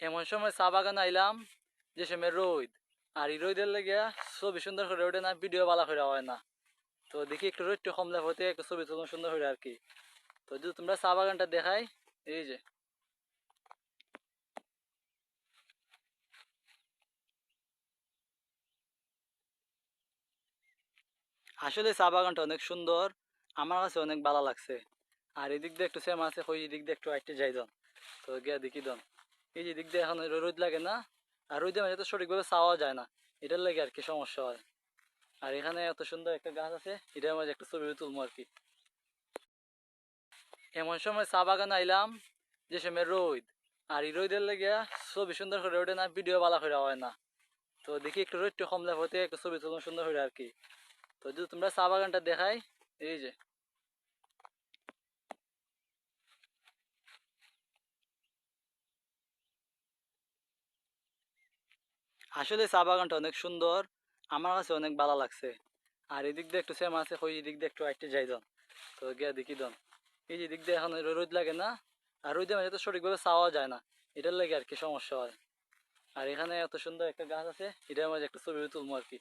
এমন সময় চা বাগান আইলাম যে সময় রোদ, আর এই রোদের লেগে ছবি সুন্দর করে ওঠে না, ভিডিও ভালো করে হয় না। তো দেখি একটু রোদ কমলে হতে একটু ছবি তুলুন সুন্দর করে আর কি। তো যদি তোমরা চা বাগানটা দেখাই, এই যে আসলে চা বাগানটা অনেক সুন্দর, আমার কাছে অনেক ভালো লাগছে। আর এদিক দিয়ে একটু সেম আছে, ওই দিক দিয়ে একটু আইটে যাই দন। তো গিয়া দেখি দন, এই যে দিক দিয়ে এখন রোদ লাগে না, আর রোদের মাঝে তো সঠিকভাবে চাওয়া যায় না, এটার লাগে আর কি সমস্যা হয়। আর এখানে এত সুন্দর একটা গাছ আছে, এটার মাঝে একটা ছবি তুলবো আর কি। এমন সময় চা বাগান আইলাম যে সময় রোদ, আর এই রোদের লেগে ছবি সুন্দর করে ওঠে না, ভিডিও ভালো করে হয় না। তো দেখি একটু রোদ কমলে হতে একটু ছবি তুলুন সুন্দর করে আর কি। তো যদি তোমরা চা বাগানটা দেখাই, এই যে আসলে চা বাগানটা অনেক সুন্দর, আমার কাছে অনেক ভালো লাগছে। আর এদিক দিয়ে একটু সেম আছে, ওই দিক দিয়ে একটু আইটে যাই দন। তো গিয়া দেখি দন, এই যে দিক দিয়ে এখন রোদ লাগে না, আর রোদের মাঝে তো সঠিকভাবে চাওয়া যায় না, এটার লাগে আর কি সমস্যা হয়। আর এখানে এত সুন্দর একটা গাছ আছে, এটার মাঝে একটা ছবি তুলবো আর কি।